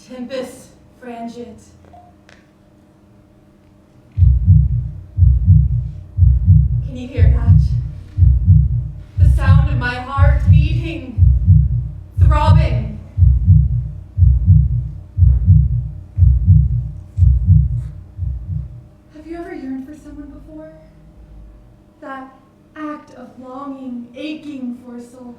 Tempus frangit. Can you hear that? The sound of my heart beating, throbbing. Have you ever yearned for someone before? That act of longing, aching for a soul.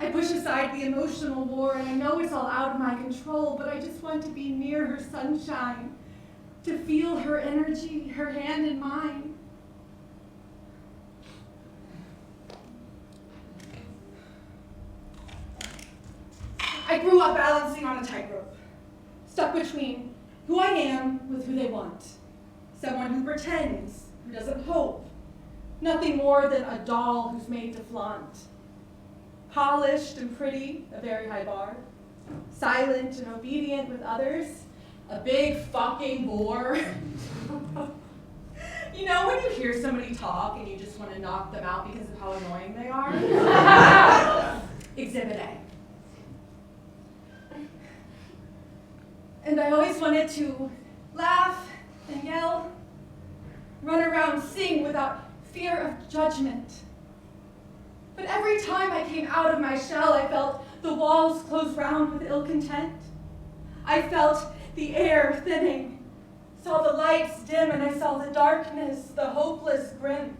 I push aside the emotional war, and I know it's all out of my control, but I just want to be near her sunshine, to feel her energy, her hand in mine. I grew up balancing on a tightrope, stuck between who I am with who they want. Someone who pretends, who doesn't hope. Nothing more than a doll who's made to flaunt. Polished and pretty, a very high bar. Silent and obedient with others, a big fucking bore. You know when you hear somebody talk and you just want to knock them out because of how annoying they are? Exhibit A. And I always wanted to laugh and yell, run around, sing without fear of judgment. But every time I came out of my shell, I felt the walls close round with ill content. I felt the air thinning, saw the lights dim, and I saw the darkness, the hopeless grim.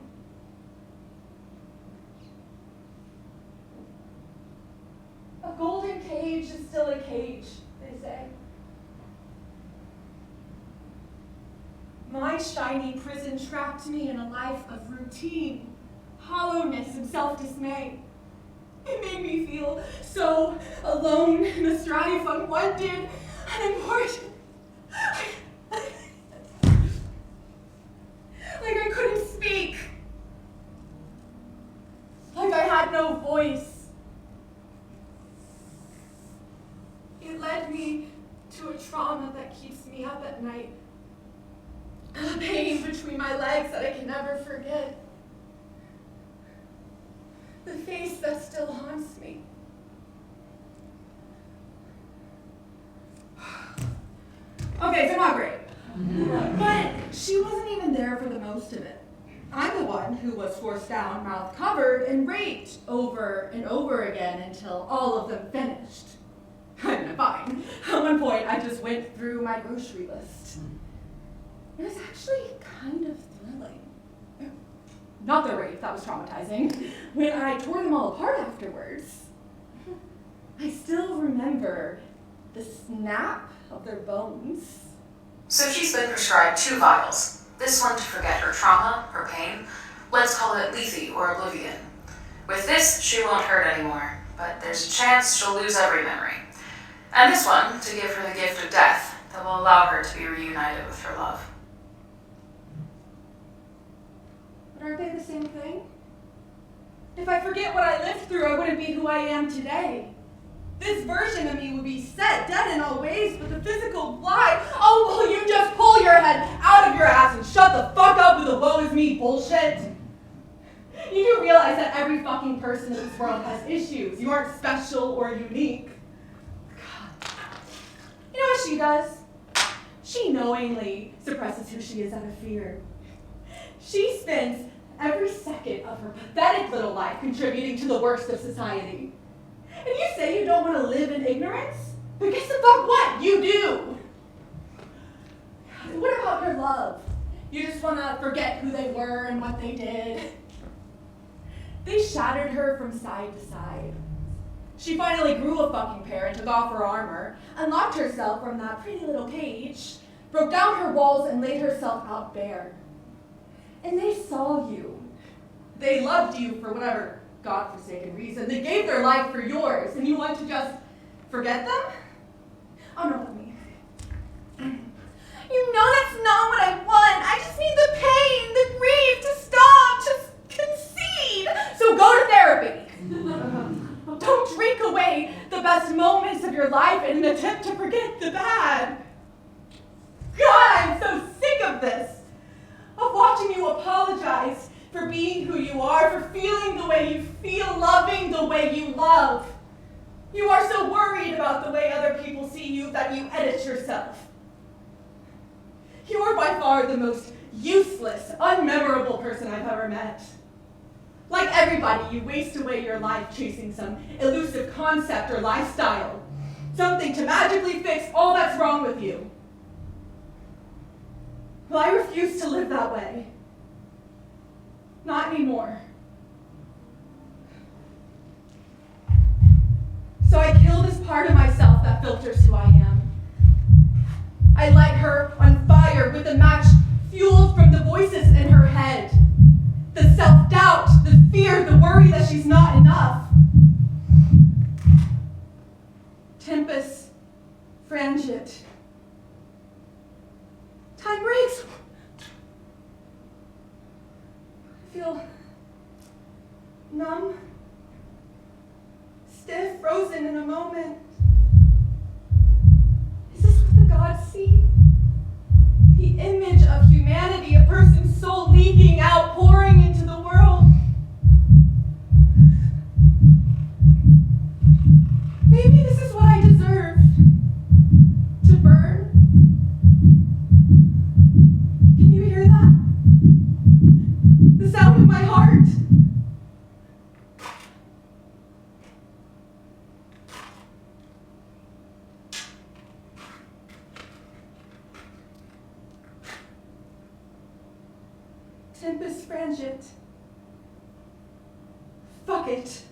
A golden cage is still a cage, they say. My shiny prison trapped me in a life of routine, hollowness, and self-dismay. It made me feel so alone in the strife, unwanted, unimportant. Like I couldn't speak. Like I had no voice. It led me to a trauma that keeps me up at night. A pain between my legs that I can never forget. The face that still haunts me. Okay, so not great. But she wasn't even there for the most of it. I'm the one who was forced down, mouth covered, and raped over and over again until all of them finished. I mean, fine. At one point, I just went through my grocery list. It was actually kind of thrilling. Not the rape, that was traumatizing. When I tore them all apart afterwards, I still remember the snap of their bones. So she's been prescribed 2 vials. This one to forget her trauma, her pain. Let's call it lethe or Oblivion. With this, she won't hurt anymore, but there's a chance she'll lose every memory. And this one to give her the gift of death that will allow her to be reunited with her love. But aren't they the same thing? If I forget what I lived through, I wouldn't be who I am today. This version of me would be set, dead in all ways, but the physical lie. Oh, will you just pull your head out of your ass and shut the fuck up with the woe is me bullshit? You do realize that every fucking person in this world has issues. You aren't special or unique. God. You know what she does? She knowingly suppresses who she is out of fear. She spends every second of her pathetic little life contributing to the worst of society. And you say you don't want to live in ignorance? But guess the fuck what? You do! What about her love? You just want to forget who they were and what they did. They shattered her from side to side. She finally grew a fucking pair and took off her armor, unlocked herself from that pretty little cage, broke down her walls and laid herself out bare. And they saw you. They loved you for whatever godforsaken reason. They gave their life for yours, and you want to just forget them? Oh, no, let me. You know that's not what I want. I just need the pain, the grief to stop, to concede. So go to therapy. Don't drink away the best moments of your life in an attempt to forget the bad. God, I'm so sick of this. Of watching you apologize for being who you are, for feeling the way you feel, loving the way you love. You are so worried about the way other people see see you that you edit yourself. You're by far the most useless, unmemorable person I've ever met. Like everybody, you waste away your life chasing some elusive concept or lifestyle, something to magically fix all that's wrong with you. Well, I refuse to live that way. Not anymore. So I kill this part of myself that filters who I am. I light her on fire with a match fueled from the voices in her head. The self-doubt, the fear, the worry that she's not enough. Tempest, frangit. Time breaks. I feel numb, stiff, frozen in a moment. Is this what the gods see? The image of humanity, a person's soul leaking out, pouring into the world. Maybe this is what I deserve. To burn. Can you hear that? The sound of my heart. Tempest frangit. Fuck it.